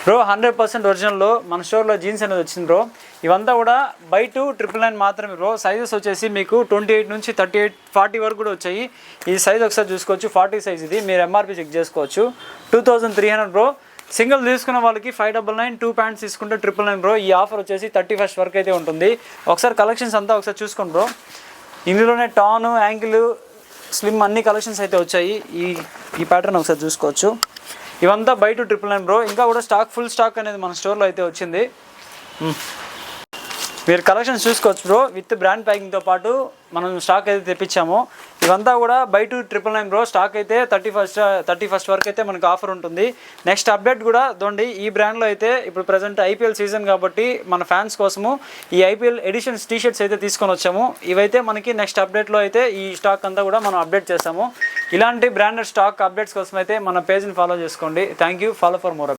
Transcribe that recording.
Bro 100% ఒరిజినల్లో మన స్టోర్లో jeans అనేది వచ్చింది బ్రో. ఇవంతా కూడా బై 2 999 మాత్రమే బ్రో. సైజెస్ వచ్చేసి మీకు 28 నుంచి 38 40 వరకు కూడా వచ్చాయి. ఈ సైజ్ ఒకసారి చూసుకోవచ్చు, 40 సైజ్ ఇది. మీరు ఎంఆర్పి చెక్ చేసుకోవచ్చు. 2300 బ్రో. సింగిల్ తీసుకున్న వాళ్ళకి 599, 2 ప్యాంట్స్ తీసుకుంటే 999 బ్రో. ఈ ఆఫర్ వచ్చేసి 31st వరకు అయితే ఉంటుంది. ఒకసారి కలెక్షన్స్ అంతా ఒకసారి చూసుకోండి బ్రో. ఇందులోనే టాను, యాంకిల్, స్లిమ్ అన్ని కలెక్షన్స్ అయితే వచ్చాయి. ఈ ప్యాటర్న్ ఒకసారి చూసుకోవచ్చు. ఇవంతా బై 2 999 బ్రో. ఇంకా కూడా ఫుల్ స్టాక్ అనేది మన స్టోర్లో అయితే వచ్చింది. మీరు కలెక్షన్స్ చూసుకోవచ్చు బ్రో. విత్ బ్రాండ్ ప్యాకింగ్తో పాటు మనం స్టాక్ అయితే తెప్పించాము. ఇవంతా కూడా బై 2 999 బ్రో. స్టాక్ అయితే 31st వరకు అయితే మనకు ఆఫర్ ఉంటుంది. నెక్స్ట్ అప్డేట్ కూడా దొండి. ఈ బ్రాండ్లో అయితే ఇప్పుడు ప్రజెంట్ ఐపీఎల్ సీజన్ కాబట్టి మన ఫ్యాన్స్ కోసము ఈ ఐపీఎల్ ఎడిషన్స్ టీషర్ట్స్ అయితే తీసుకొని వచ్చాము. ఇవైతే మనకి నెక్స్ట్ అప్డేట్లో అయితే ఈ స్టాక్ అంతా కూడా మనం అప్డేట్ చేస్తాము. ఇలాంటి బ్రాండెడ్ స్టాక్ అప్డేట్స్ కోసం అయితే మన పేజ్ని ఫాలో చేసుకోండి. Thank you. Follow for more.